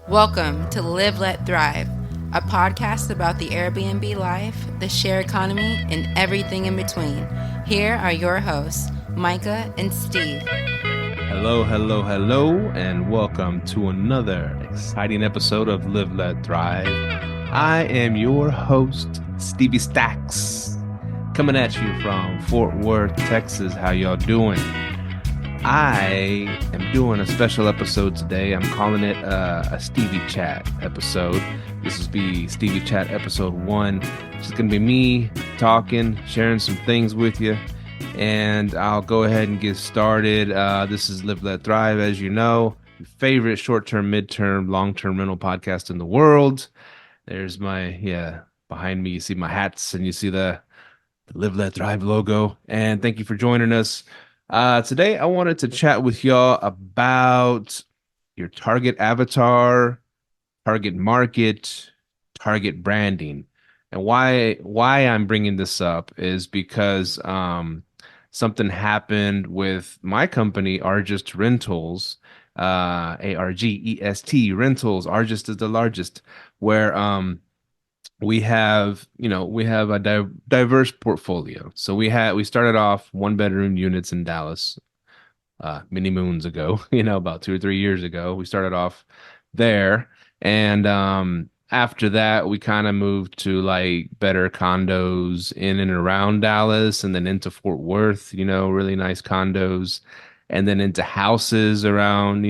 Welcome to Live, Let, Thrive, a podcast about the Airbnb life, the share economy, and everything in between. Here are your hosts, Myka and Steve. Hello, and welcome to another exciting episode of Live, Let, Thrive. I am your host, Stevie Stacks, coming at you from Fort Worth, Texas. How y'all doing? I am doing a special episode today. I'm calling it a Stevie Chat episode. This will be Stevie Chat episode 1. It's just going to be me talking, sharing some things with you. And I'll go ahead and get started. This is Live, Let, Thrive, as you know, your favorite short-term, mid-term, long-term rental podcast in the world. There's my, behind me, you see my hats and you see the Live, Let, Thrive logo. And thank you for joining us. Today, I wanted to chat with y'all about your target avatar, target market, target branding. And why I'm bringing this up is because something happened with my company, Argest Rentals, ARGEST Rentals. Argest is the largest, where we have a diverse portfolio. So we started off 1-bedroom units in Dallas many moons ago, about 2 or 3 years ago. We started off there, and after that we kind of moved to like better condos in and around Dallas, and then into Fort Worth, really nice condos, and then into houses around,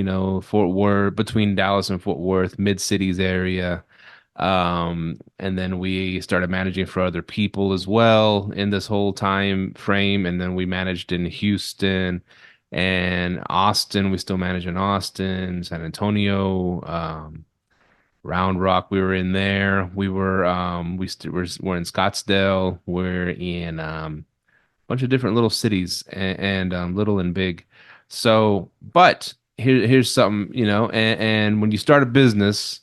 Fort Worth, between Dallas and Fort Worth, mid-cities area. And then we started managing for other people as well in this whole time frame. And then we managed in Houston and Austin. We still manage in Austin, San Antonio, Round Rock. We were in there. We're in Scottsdale. We're in a bunch of different little cities, and little and big. So, but here's something, and when you start a business,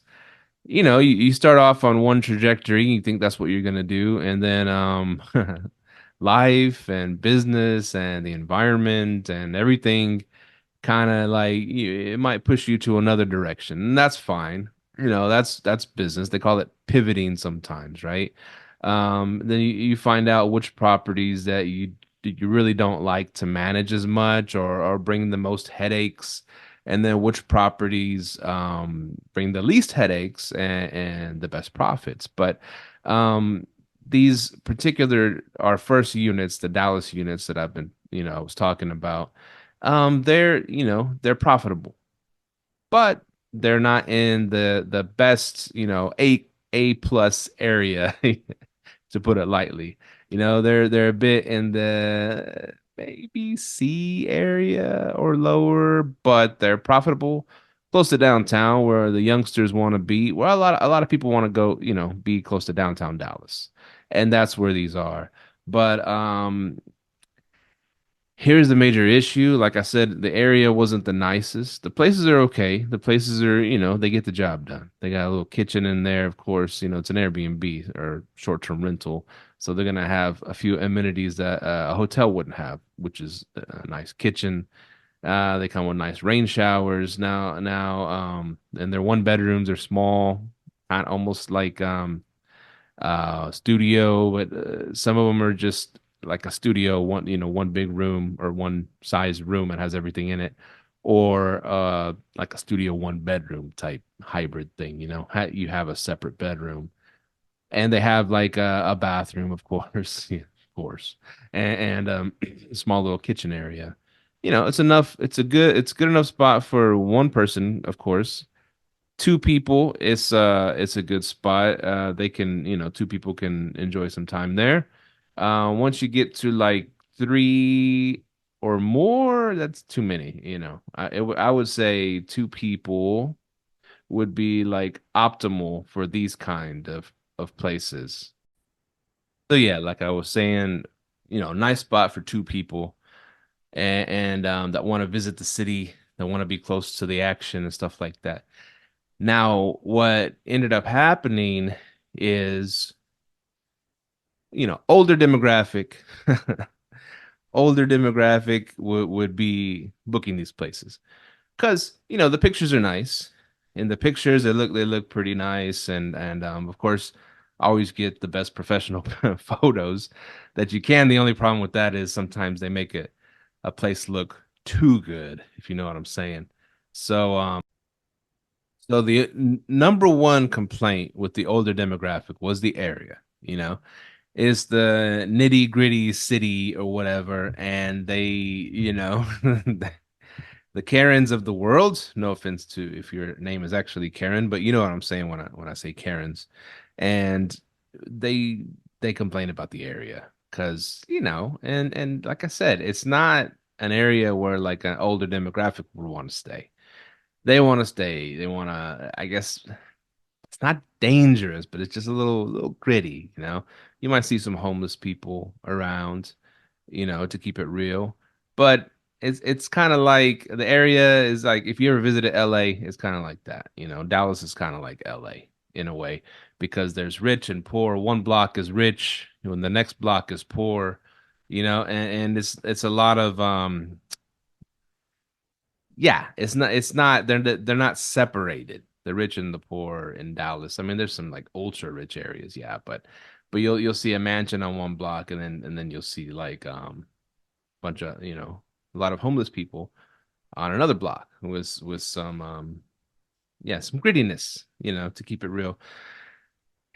you start off on one trajectory, you think that's what you're going to do, and then life and business and the environment and everything kind of like it might push you to another direction, and that's fine. That's business. They call it pivoting sometimes, right? Then you find out which properties that you really don't like to manage as much, or bring the most headaches, and then which properties bring the least headaches and the best profits. But these particular, our first units, the Dallas units that I've been, I was talking about, they're profitable, but they're not in the best, A plus area, to put it lightly. They're a bit in the maybe C area or lower, but they're profitable, close to downtown where the youngsters want to be. Well, a lot of people want to go, be close to downtown Dallas, and that's where these are. But here's the major issue. Like I said, the area wasn't the nicest. The places are okay. The places are, they get the job done. They got a little kitchen in there, of course. It's an Airbnb or short-term rental. So they're gonna have a few amenities that a hotel wouldn't have, which is a nice kitchen. They come with nice rain showers and their 1 bedrooms are small, kind of almost like studio, but some of them are just like a studio, one big room or one size room and has everything in it, or like a studio 1 bedroom type hybrid thing. You have a separate bedroom, and they have like a bathroom, of course, yeah, of course, and a small little kitchen area. It's enough. It's good enough spot for one person, of course. Two people, it's a good spot. They can, two people can enjoy some time there. Once you get to like three or more, that's too many. I would say two people would be like optimal for these kind of places. So yeah, like I was saying, nice spot for two people, and that want to visit the city, that want to be close to the action and stuff like that. Now, what ended up happening is, older demographic, older demographic would be booking these places because, the pictures are nice. in the pictures they look pretty nice, and of course always get the best professional photos that you can. The only problem with that is sometimes they make it a place look too good, if you know what I'm saying. So so the number one complaint with the older demographic was the area, is the nitty gritty city or whatever, and they, the Karens of the world. No offense to if your name is actually Karen, but you know what I'm saying when I say Karens, and they they complain about the area because and like I said, it's not an area where like an older demographic would want to stay. They want to stay. They want to. I guess it's not dangerous, but it's just a little gritty. You might see some homeless people around, to keep it real. But it's kind of like the area is like if you ever visited LA, it's kind of like that. Dallas is kind of like LA in a way because there's rich and poor. One block is rich, and the next block is poor, and it's a lot of yeah, it's not they're not separated. The rich and the poor in Dallas. I mean, there's some like ultra rich areas, yeah, but you'll see a mansion on one block and then you'll see like bunch of, a lot of homeless people on another block with some yeah, some grittiness, to keep it real.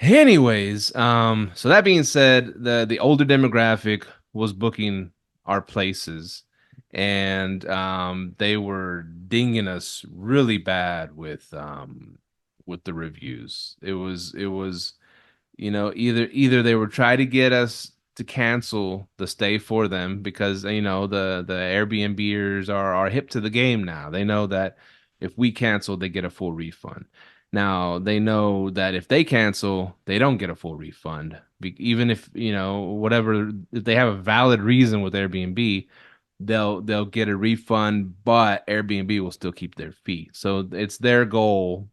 Anyways, so that being said, the older demographic was booking our places, and they were dinging us really bad with the reviews. It was either they were trying to get us to cancel the stay for them because the Airbnbers are hip to the game now. They know that if we cancel, they get a full refund. Now they know that if they cancel, they don't get a full refund. Even if whatever, if they have a valid reason with Airbnb, they'll get a refund, but Airbnb will still keep their fee. So it's their goal,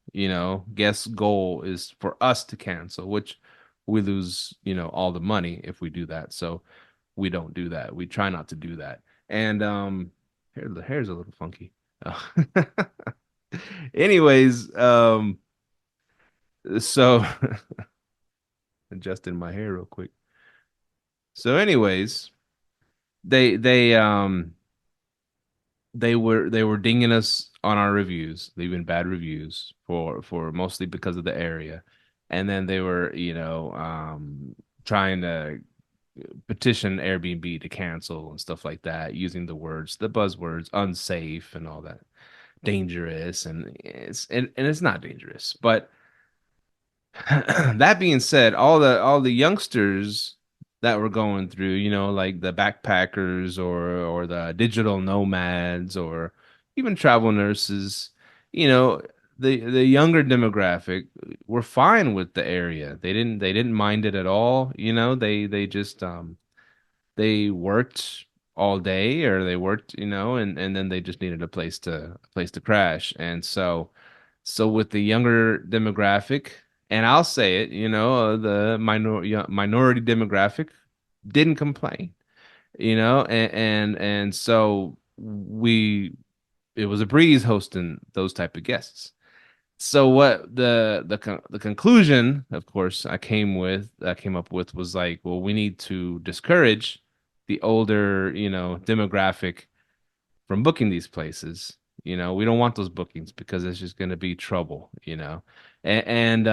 guest goal is for us to cancel, which we lose, all the money if we do that. So we don't do that. We try not to do that. And the hair's a little funky. Anyways, so adjusting my hair real quick. So anyways, they they were dinging us on our reviews, leaving bad reviews for mostly because of the area. And then they were, trying to petition Airbnb to cancel and stuff like that, using the buzzwords unsafe and all that, dangerous, and it's not dangerous. But that being said, all the youngsters that were going through, like the backpackers or the digital nomads or even travel nurses, you know, the younger demographic were fine with the area. They didn't mind it at all. They just they worked all day or they worked, and then they just needed a place to crash. And so with the younger demographic, and I'll say it, the minority demographic didn't complain, and so it was a breeze hosting those type of guests. So what the conclusion, of course, I came up with was like, well, we need to discourage the older, demographic from booking these places. We don't want those bookings because it's just going to be trouble, and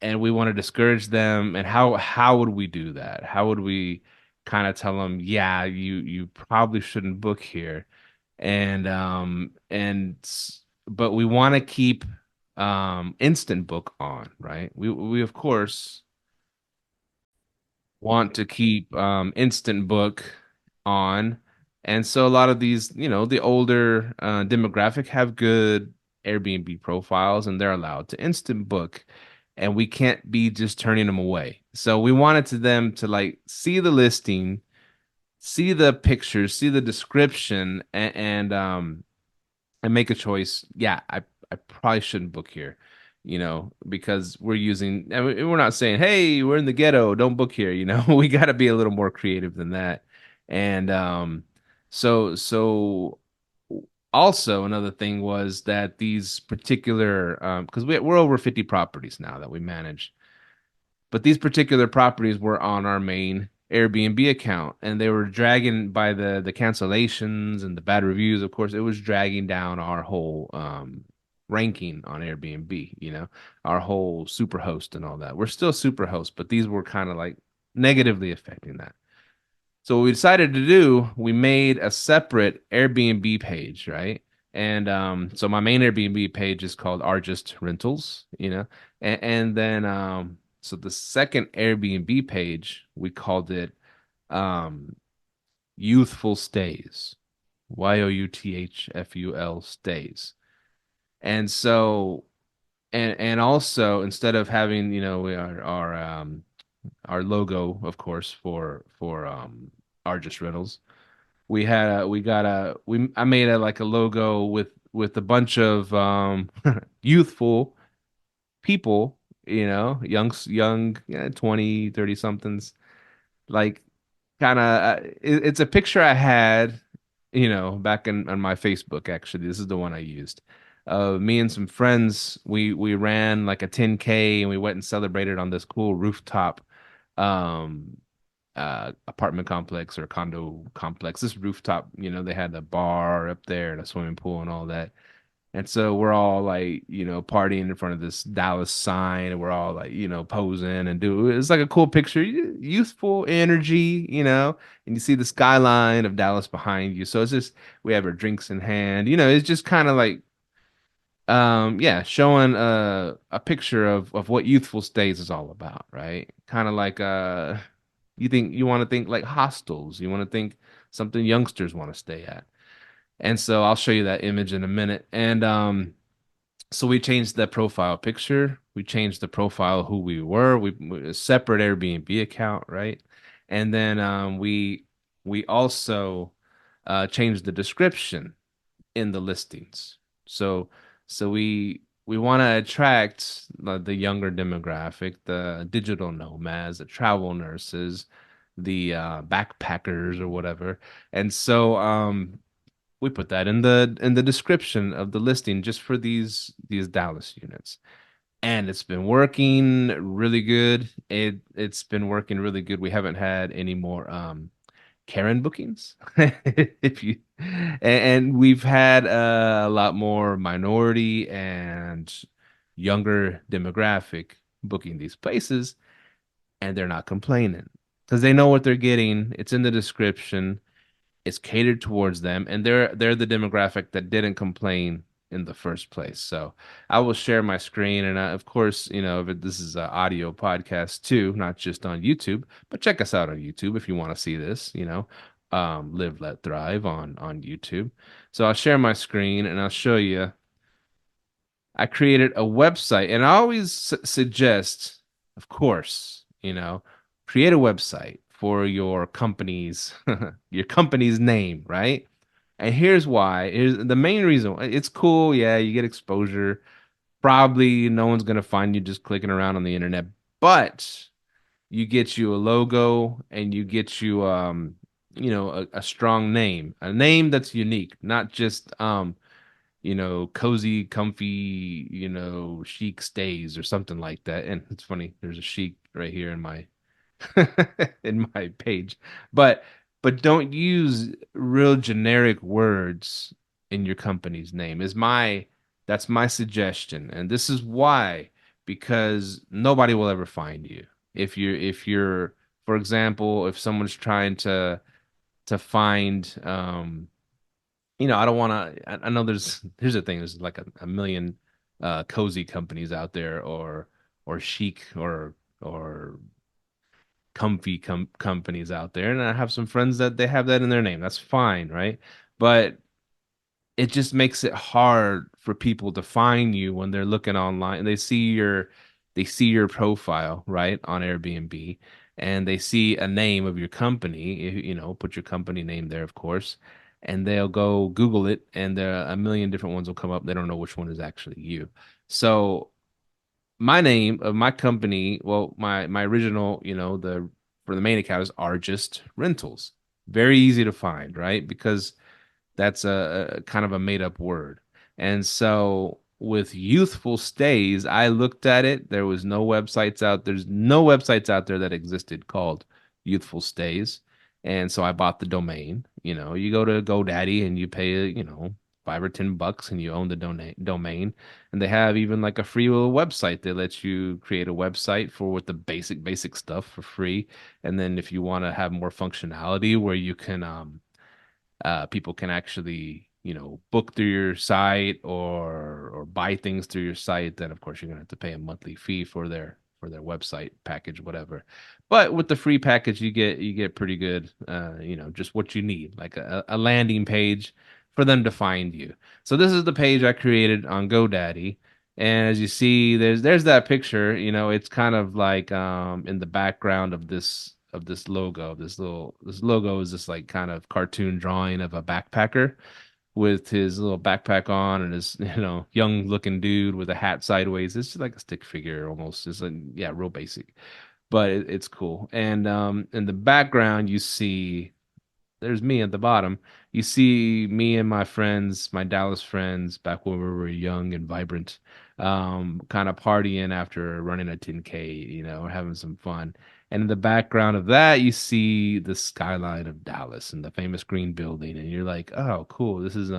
and we want to discourage them. And how would we do that? How would we kind of tell them, yeah, you probably shouldn't book here, but we want to keep instant book on, right? We of course want to keep instant book on. And so a lot of these, the older demographic have good Airbnb profiles and they're allowed to instant book and we can't be just turning them away. So we wanted to them to like see the listing, see the pictures, see the description and make a choice. Yeah, I probably shouldn't book here, because we're using, and we're not saying, hey, we're in the ghetto, don't book here, we got to be a little more creative than that. And so Also, another thing was that these particular, because we're over 50 properties now that we manage, but these particular properties were on our main Airbnb account, and they were dragging by the cancellations and the bad reviews. Of course, it was dragging down our whole ranking on Airbnb. Our whole superhost and all that. We're still superhost, but these were kind of like negatively affecting that. So what we decided to do, we made a separate Airbnb page, right? And so my main Airbnb page is called Argist Rentals, and then so the second Airbnb page we called it um, Youthful Stays, Youthful Stays, and so and also instead of having our logo, of course, for Argist Rentals. I made a like a logo with a bunch of youthful people, young 20, 30 somethings, like kind of it's a picture I had, back on my Facebook actually. This is the one I used. Me and some friends, we ran like a 10K and we went and celebrated on this cool rooftop um apartment complex or condo complex. This rooftop, they had a bar up there and a swimming pool and all that. And so we're all like, partying in front of this Dallas sign, and we're all like, posing and do it's like a cool picture, youthful energy, and you see the skyline of Dallas behind you. So it's just we have our drinks in hand, it's just kind of like yeah, showing a picture of what youthful stays is all about, right? Kind of like you want to think like hostels, you want to think something youngsters want to stay at. And so I'll show you that image in a minute. And so we changed the profile picture. We changed the profile of who we were. We a separate Airbnb account, right? And then we also changed the description in the listings. So we want to attract the younger demographic, the digital nomads, the travel nurses, the backpackers or whatever. And so we put that in the description of the listing just for these Dallas units. And it's been working really good. It's been working really good. We haven't had any more Karen bookings. If you and we've had a lot more minority and younger demographic booking these places, and they're not complaining because they know what they're getting. It's in the description. It's catered towards them, and they're the demographic that didn't complain in the first place. So I will share my screen, and of course, this is an audio podcast too, not just on YouTube. But check us out on YouTube if you want to see this. Live, let thrive on YouTube. So I'll share my screen, and I'll show you. I created a website, and I always suggest, of course, create a website for your company's name, right? And here's why. Here's the main reason. It's cool, yeah, you get exposure. Probably no one's gonna find you just clicking around on the internet, but you get you a logo and you get you a strong name, a name that's unique, not just cozy, comfy, chic stays or something like that. And it's funny, there's a chic right here in my in my page. But don't use real generic words in your company's name. That's my suggestion. And this is why, because nobody will ever find you. If you're for example, if someone's trying to find I don't want to. I know here's the thing. There's like a million cozy companies out there, or chic or comfy companies out there, and I have some friends that they have that in their name. That's fine, right? But it just makes it hard for people to find you when they're looking online and they see your profile, right, on Airbnb, and they see a name of your company, put your company name there, of course, and they'll go Google it, and there are a million different ones will come up. They don't know which one is actually you. So my name of my company, well, my original, for the main account is Argist Rentals. Very easy to find, right? Because That's a kind of a made up word. And so with youthful stays, I looked at it. There's no websites out there that existed called youthful stays. And so I bought the domain. You go to GoDaddy and you pay, $5 or $10 and you own the domain. And they have even like a free little website that lets you create a website for with the basic stuff for free. And then if you want to have more functionality where you can people can actually book through your site or buy things through your site, then of course you're gonna have to pay a monthly fee for their website package, whatever. But with the free package, you get pretty good, just what you need, like a landing page for them to find you. So this is the page I created on GoDaddy. And as you see, there's that picture. It's kind of like in the background of this logo. This logo is this like kind of cartoon drawing of a backpacker with his little backpack on and his young looking dude with a hat sideways. It's just like a stick figure almost. It's like, yeah, real basic, but it's cool. And in the background you see there's me at the bottom. You see me and my friends, my Dallas friends, back when we were young and vibrant, kind of partying after running a 10K, having some fun. And in the background of that, you see the skyline of Dallas and the famous green building, and you're like, "Oh, cool! This is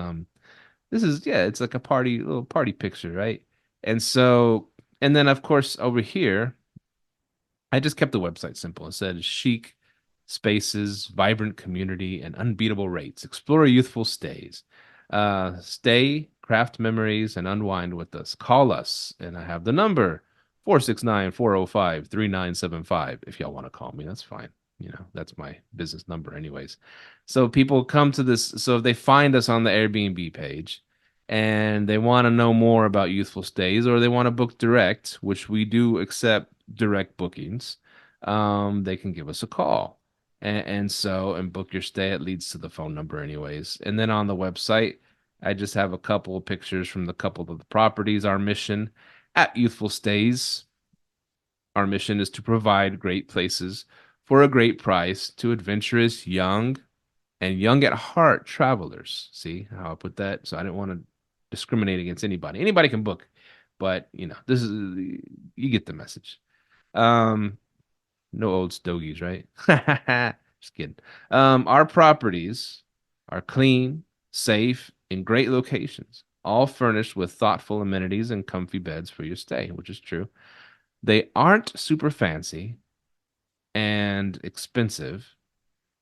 yeah, it's like a little party picture, right?" And so, and then of course over here. I just kept the website simple. It said chic spaces, vibrant community, and unbeatable rates. Explore youthful stays. Stay, craft memories, and unwind with us. Call us, and I have the number 469-405-3975. If y'all want to call me, that's fine. That's my business number, anyways. So people come to this. So if they find us on the Airbnb page and they want to know more about youthful stays or they want to book direct, which we do accept direct bookings, they can give us a call. And book your stay. It leads to the phone number, anyways. And then on the website, I just have a couple of pictures from the couple of the properties. Our mission at Youthful Stays, our mission is to provide great places for a great price to adventurous, young, and young at heart travelers. See how I put that? So I didn't want to discriminate against anybody. Anybody can book, but this is you get the message. Um, no old stogies, right? Just kidding. Our properties are clean, safe, in great locations, all furnished with thoughtful amenities and comfy beds for your stay, which is true. They aren't super fancy and expensive,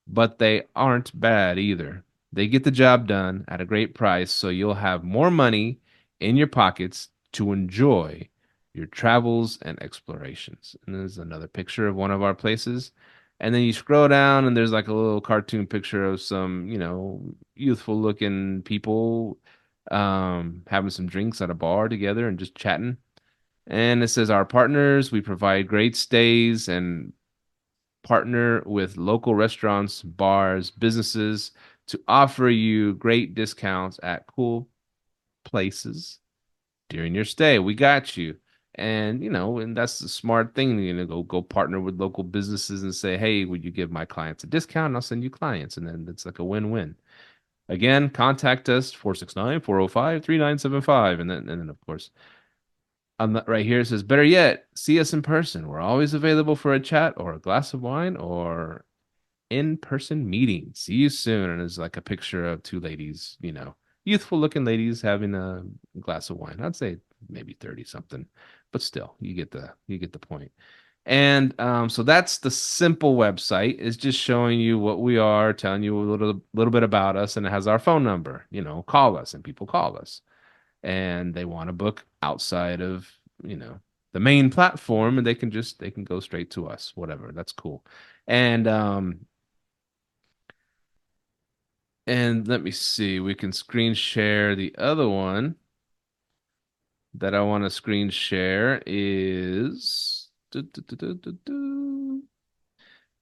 but they aren't bad either. They get the job done at a great price, so you'll have more money in your pockets to enjoy your travels and explorations. And there's another picture of one of our places. And then you scroll down, and there's like a little cartoon picture of some, youthful looking people having some drinks at a bar together and just chatting. And it says, our partners, we provide great stays and partner with local restaurants, bars, businesses to offer you great discounts at cool places during your stay. We got you. And that's the smart thing, go partner with local businesses and say, "Hey, would you give my clients a discount? And I'll send you clients." And then it's like a win-win. Again, contact us 469-405-3975. And then of course, right here it says, better yet, see us in person. We're always available for a chat or a glass of wine or in-person meeting. See you soon. And it's like a picture of two ladies, youthful looking ladies having a glass of wine. I'd say maybe 30 something, but still, you get the point. And so that's the simple website. Is just showing you what we are, telling you a little bit about us, and it has our phone number. Call us, and people call us and they want to book outside of you know the main platform, and they can go straight to us, whatever. That's cool. And um and let me see, we can screen share. The other one that I want to screen share is the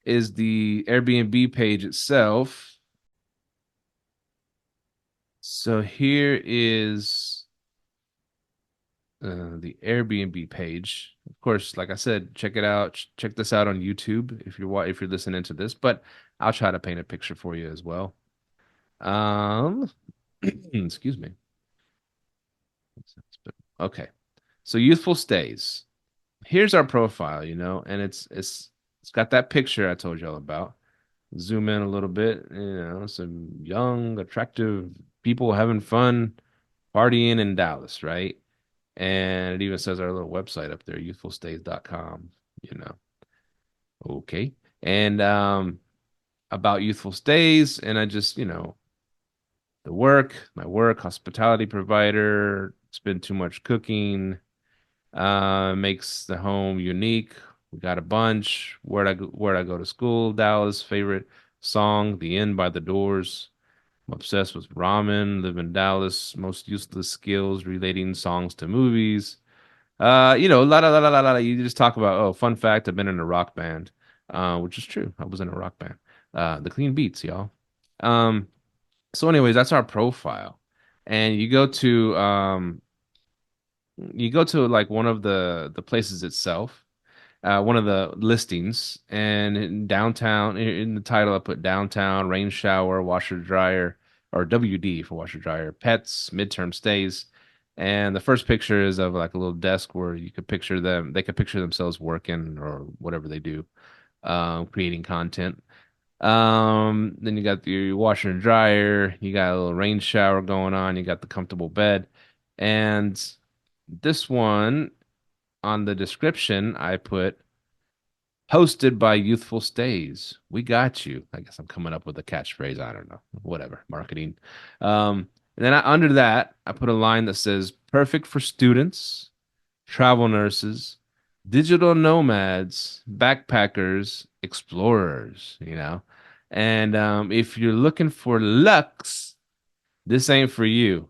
Airbnb page itself. So here is the Airbnb page. Of course, like I said, check it out. Check this out on YouTube if you're listening to this. But I'll try to paint a picture for you as well. Um, excuse me. Okay. So youthful stays. Here's our profile, and it's got that picture I told y'all about. Zoom in a little bit, some young, attractive people having fun, partying in Dallas, right? And it even says our little website up there, youthfulstays.com, you know. Okay. And about youthful stays, and I just, my work, hospitality provider, spend too much cooking, makes the home unique. We got a bunch. Where'd I go to school? Dallas. Favorite song, The Inn by the Doors. I'm obsessed with ramen. Live in Dallas. Most useless skills relating songs to movies. La. You just talk about, oh, fun fact, I've been in a rock band, which is true. I was in a rock band. The Clean Beats, y'all. Um, so anyways, that's our profile. And you go to like one of the places itself, one of the listings, and in downtown, in the title I put downtown, rain shower, washer dryer, or WD for washer dryer, pets, midterm stays. And the first picture is of like a little desk where they could picture themselves working or whatever they do, creating content. Then you got your washer and dryer, you got a little rain shower going on, you got the comfortable bed. And this one on the description, I put hosted by Youthful Stays. We got you. I guess I'm coming up with a catchphrase. I don't know. Whatever. Marketing. And then under that, I put a line that says perfect for students, travel nurses, digital nomads, backpackers, explorers. And if you're looking for luxe, this ain't for you.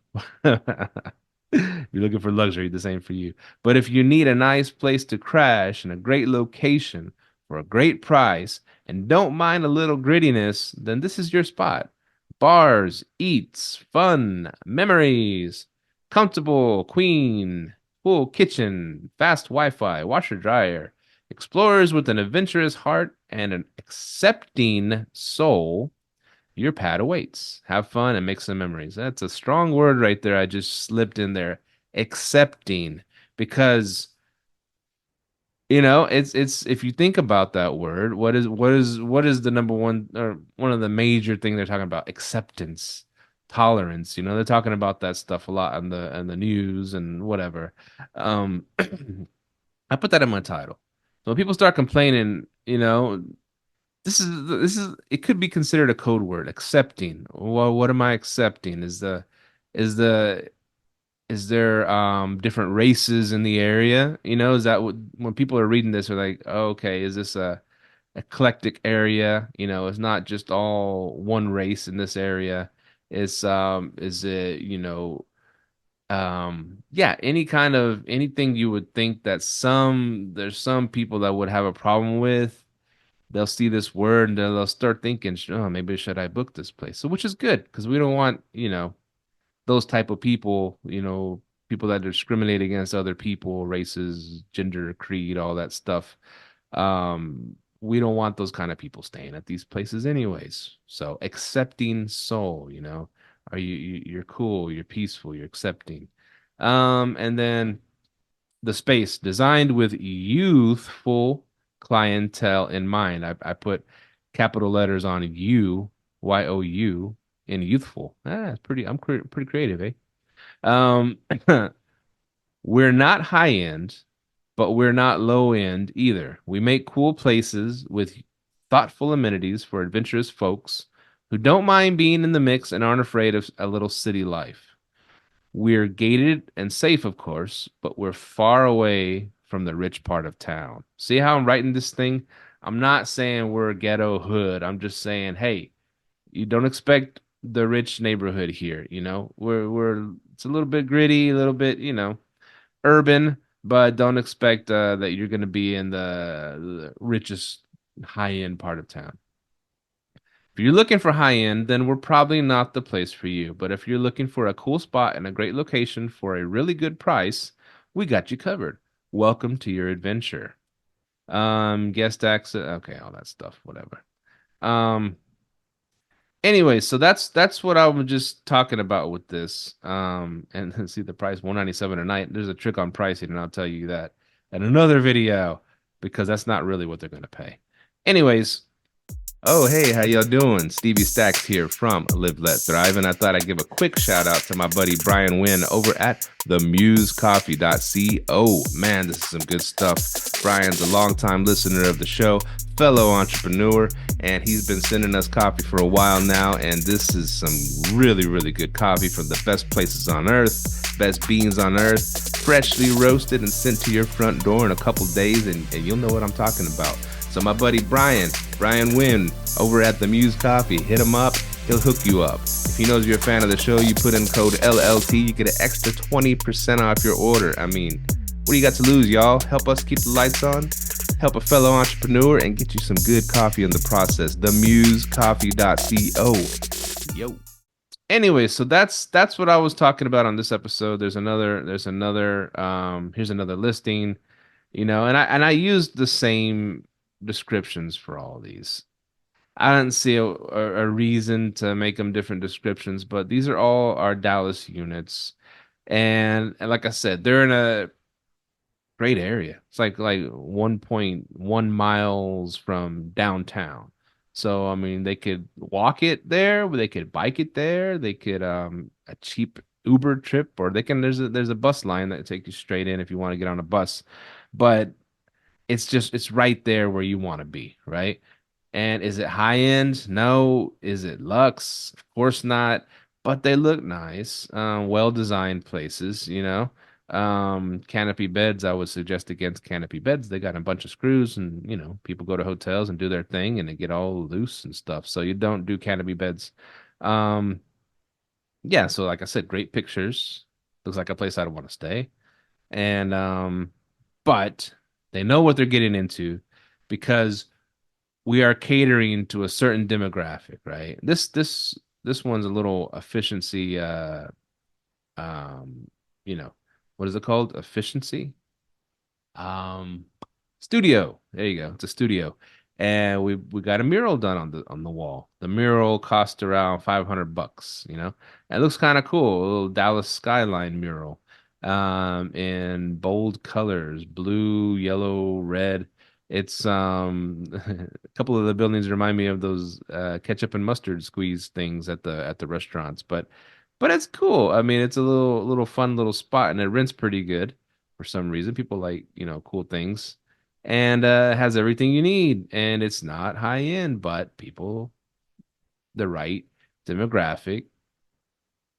If you're looking for luxury, this ain't for you. But if you need a nice place to crash and a great location for a great price and don't mind a little grittiness, then this is your spot. Bars, eats, fun, memories, comfortable queen, full kitchen, fast Wi-Fi, washer dryer, explorers with an adventurous heart and an accepting soul. Your pad awaits. Have fun and make some memories. That's a strong word right there. I just slipped in there. Accepting. Because, it's if you think about that word, what is the number one or one of the major thing they're talking about? Acceptance, tolerance. They're talking about that stuff a lot on the news and whatever. Um, I put that in my title. So when people start complaining, this is it could be considered a code word. Accepting. Well, what am I accepting? Is the is there different races in the area? Is that what when people are reading this are like, oh, okay, is this a eclectic area? It's not just all one race in this area. Is it, yeah, anything you would think that there's some people that would have a problem with. They'll see this word and they'll start thinking, oh, maybe should I book this place? So, which is good because we don't want, those type of people, people that discriminate against other people, races, gender, creed, all that stuff. We don't want those kind of people staying at these places anyways. So, accepting soul, you're cool, you're peaceful, you're accepting. And then the space designed with youthful clientele in mind. I put capital letters on YOU, in youthful. It's pretty. Pretty creative, eh? Um, we're not high end, but we're not low end either. We make cool places with thoughtful amenities for adventurous folks who don't mind being in the mix and aren't afraid of a little city life. We're gated and safe, of course, but we're far away from the rich part of town. See how I'm writing this thing? I'm not saying we're a ghetto hood. I'm just saying, hey, you don't expect the rich neighborhood here, We're it's a little bit gritty, a little bit, urban, but don't expect that you're going to be in the richest high-end part of town. If you're looking for high end, then we're probably not the place for you. But if you're looking for a cool spot and a great location for a really good price, we got you covered. Welcome to your adventure. Guest access, okay, all that stuff, whatever. Um, Anyway, so that's what I was just talking about with this. And see the price 197 a night. There's a trick on pricing, and I'll tell you that in another video because that's not really what they're gonna pay. Anyways, oh, hey, how y'all doing? Stevie Stacks here from Live Let Thrive, and I thought I'd give a quick shout out to my buddy Brian Wynn over at themusecoffee.co. Man, this is some good stuff. Brian's a longtime listener of the show, fellow entrepreneur, and he's been sending us coffee for a while now, and this is some really, really good coffee from the best places on earth, best beans on earth, freshly roasted and sent to your front door in a couple days, and you'll know what I'm talking about. So my buddy Brian Wynn over at the Muse Coffee, hit him up. He'll hook you up. If he knows you're a fan of the show, you put in code LLT, you get an extra 20% off your order. I mean, what do you got to lose, y'all? Help us keep the lights on, help a fellow entrepreneur, and get you some good coffee in the process. Themusecoffee.co. Yo. Anyway, so that's what I was talking about on this episode. Here's another listing, and I used the same descriptions for all of these. I didn't see a reason to make them different descriptions, but these are all our Dallas units. And like I said, they're in a great area. It's like 1.1 miles from downtown. So I mean, they could walk it there, they could bike it there, they could a cheap Uber trip, or they can there's a bus line that takes you straight in if you want to get on a bus. But it's right there where you want to be, right? And is it high end? No. Is it luxe? Of course not. But they look nice. Well designed places, Canopy beds, I would suggest against canopy beds. They got a bunch of screws, and people go to hotels and do their thing and they get all loose and stuff. So you don't do canopy beds. Um, yeah, so like I said, great pictures. Looks like a place I'd want to stay. And but they know what they're getting into because we are catering to a certain demographic, right? This one's a little efficiency um you know, what is it called? Efficiency? Um Studio. There you go. It's a studio. And we got a mural done on the wall. The mural cost around $500, And it looks kind of cool. A little Dallas skyline mural. In bold colors, blue, yellow, red. It's a couple of the buildings remind me of those ketchup and mustard squeeze things at the restaurants, but it's cool. I mean, it's a little fun little spot, and it rents pretty good for some reason. People like, cool things, and has everything you need, and it's not high end, but people, the right demographic,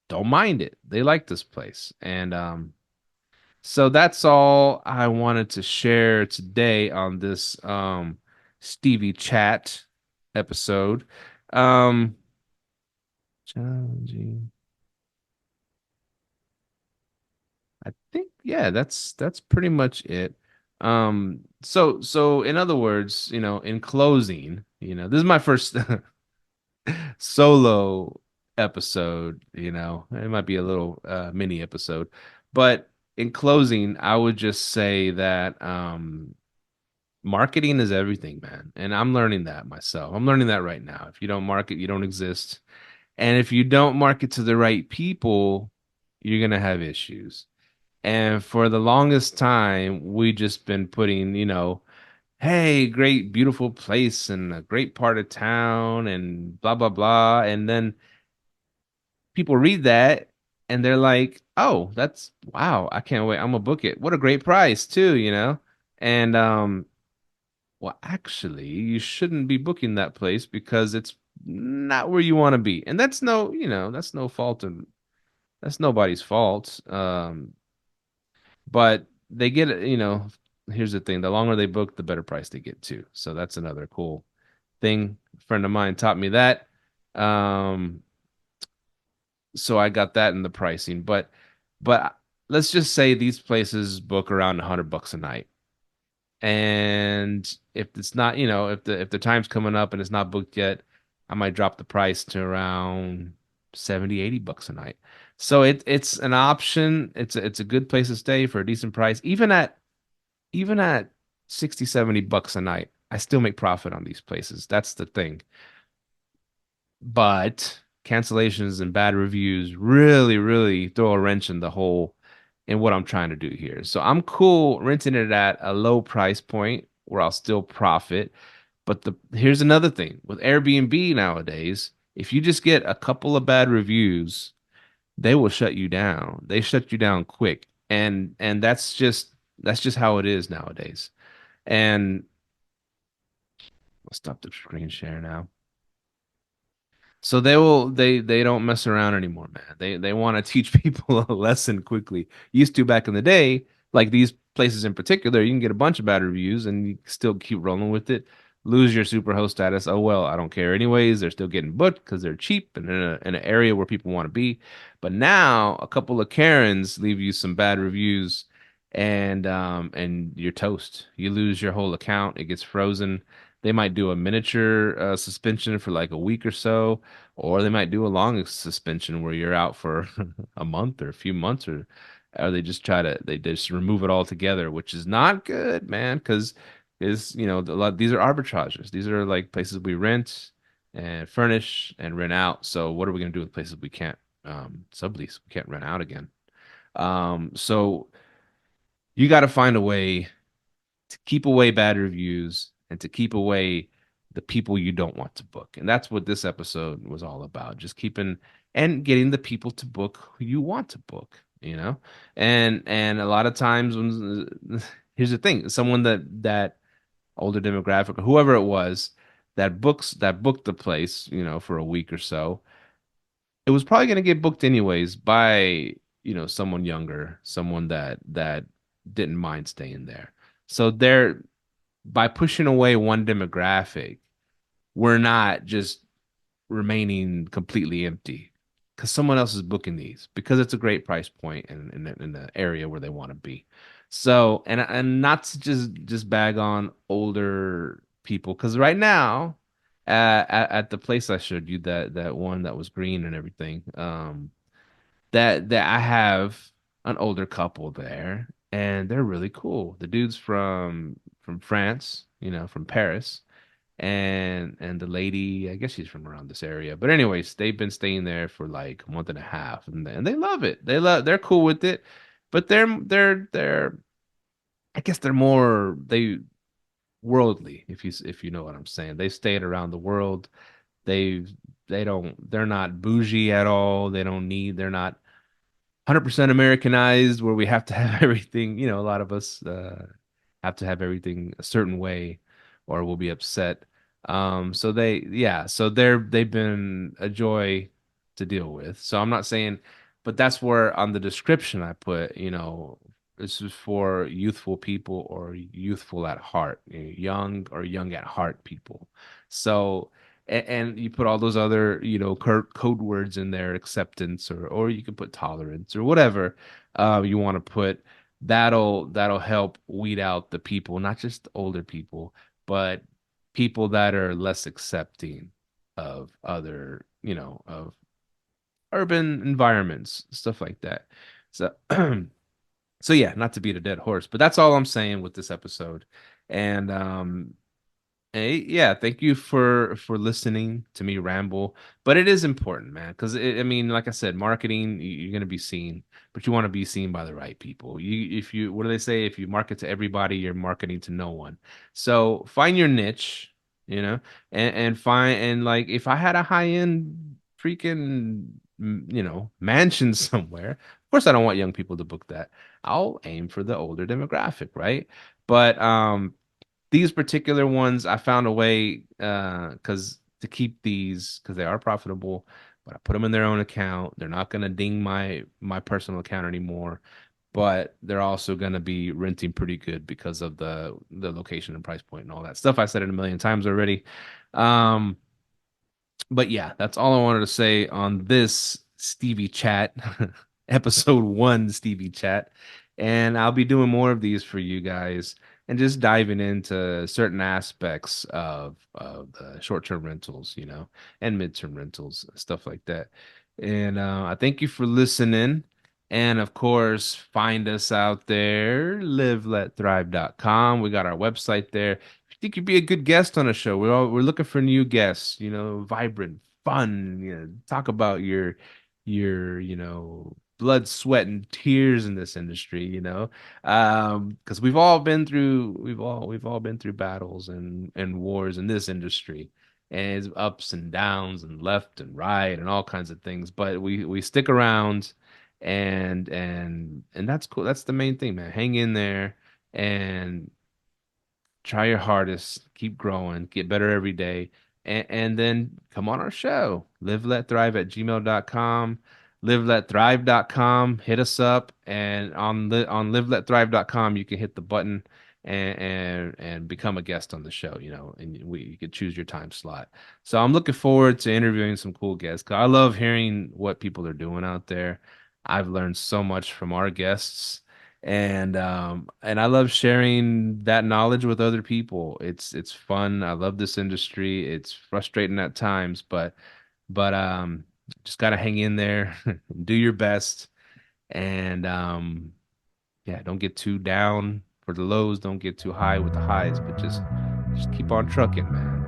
don't mind it. They like this place, and so that's all I wanted to share today on this Stevie Chat episode. Um Challenging. I think, yeah, that's pretty much it. So in other words, in closing, this is my first solo episode, it might be a little mini episode, but in closing, I would just say that marketing is everything, man. And I'm learning that myself. I'm learning that right now. If you don't market, you don't exist. And if you don't market to the right people, you're gonna have issues. And for the longest time, we just been putting, hey, great, beautiful place and a great part of town and blah, blah, blah. And then people read that and they're like, oh, that's wow, I can't wait. I'm gonna book it. What a great price too, And well, actually, you shouldn't be booking that place because it's not where you want to be. And that's no fault of that's nobody's fault. But they get it, here's the thing, the longer they book, the better price they get too. So that's another cool thing. A friend of mine taught me that. Um, so I got that in the pricing. But let's just say these places book around $100 a night. And if it's not, if the time's coming up and it's not booked yet, I might drop the price to around 70, $80 a night. So it's an option. It's a good place to stay for a decent price. Even at 60, $70 a night, I still make profit on these places. That's the thing. But cancellations and bad reviews really, really throw a wrench in the whole in what I'm trying to do here. So I'm cool renting it at a low price point where I'll still profit. But here's another thing with Airbnb nowadays, if you just get a couple of bad reviews, they will shut you down. They shut you down quick. And that's just how it is nowadays. And I'll stop the screen share now. So they don't mess around anymore, man. They want to teach people a lesson quickly. Used to back in the day, like these places in particular, you can get a bunch of bad reviews and you still keep rolling with it. Lose your superhost status. Oh well, I don't care anyways. They're still getting booked because they're cheap and in an area where people want to be. But now a couple of Karens leave you some bad reviews and you're toast. You lose your whole account. It gets frozen. They might do a miniature suspension for like a week or so, or they might do a long suspension where you're out for a month or a few months, or they just remove it all together, which is not good, man, because these are arbitrages. These are like places we rent and furnish and rent out. So what are we gonna do with places we can't sublease? We can't rent out again. So you got to find a way to keep away bad reviews and to keep away the people you don't want to book. And that's what this episode was all about. Just keeping and getting the people to book who you want to book, you know? And a lot of times when here's the thing, someone that older demographic or whoever it was that booked the place, for a week or so, it was probably going to get booked anyways by, someone younger, someone that didn't mind staying there. So they're by pushing away one demographic, we're not just remaining completely empty because someone else is booking these because it's a great price point in the area where they want to be. So and not to just bag on older people because right now at the place I showed you that one that was green and everything that I have an older couple there, and they're really cool. The dude's from France, from Paris, and the lady, I guess she's from around this area. But anyways, they've been staying there for like a month and a half, and they love it. They're cool with it, but they're I guess they're more they worldly, if you know what I'm saying. They stayed around the world. They they're not bougie at all. They're not 100% Americanized where we have to have everything, a lot of us have to have everything a certain way or we'll be upset. They've been a joy to deal with. So I'm not saying, but that's where on the description I put, this is for youthful people or youthful at heart, young or young at heart people. So and you put all those other, code words in there, acceptance, or you can put tolerance or whatever you want to put. That'll help weed out the people, not just older people, but people that are less accepting of other, of urban environments, stuff like that. So, so yeah, not to beat a dead horse, but that's all I'm saying with this episode. And Hey, yeah, thank you for listening to me ramble. But it is important, man, because I mean, like I said, marketing, you're gonna be seen, but you want to be seen by the right people. If you, what do they say? If you market to everybody, you're marketing to no one. So find your niche, and find and like if I had a high end freaking mansion somewhere, of course I don't want young people to book that. I'll aim for the older demographic, right? But these particular ones, I found a way because to keep these because they are profitable, but I put them in their own account. They're not going to ding my personal account anymore, but they're also going to be renting pretty good because of the location and price point and all that stuff. I said it a million times already. Um, but yeah, that's all I wanted to say on this Stevie Chat, episode one Stevie Chat. And I'll be doing more of these for you guys and just diving into certain aspects of the short-term rentals, and midterm rentals, stuff like that. And I thank you for listening. And of course, find us out there, liveletthrive.com. We got our website there. If you think you'd be a good guest on a show, we're looking for new guests, vibrant, fun. Talk about your blood, sweat, and tears in this industry. Because we've all been through battles and wars in this industry, and it's ups and downs and left and right and all kinds of things. But we stick around, and that's cool. That's the main thing, man. Hang in there and try your hardest, keep growing, get better every day, and then come on our show. Live Let Thrive at gmail.com, liveletthrive.com. Hit us up, and on liveletthrive.com you can hit the button and become a guest on the show, and you could choose your time slot. So I'm looking forward to interviewing some cool guests, 'cause I love hearing what people are doing out there. I've learned so much from our guests, and I love sharing that knowledge with other people. It's fun. I love this industry. It's frustrating at times, but just gotta hang in there, do your best, and yeah, don't get too down for the lows, don't get too high with the highs, but just keep on trucking, man.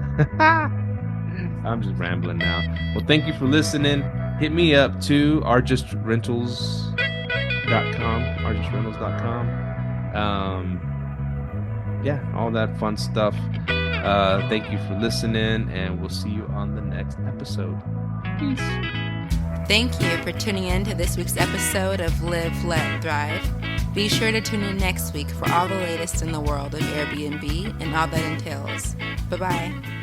I'm just rambling now. Well, thank you for listening. Hit me up too, rjustrentals.com. Yeah, all that fun stuff. Thank you for listening, and we'll see you on the next episode. Peace. Thank you for tuning in to this week's episode of Live, Let, Thrive. Be sure to tune in next week for all the latest in the world of Airbnb and all that entails. Bye-bye.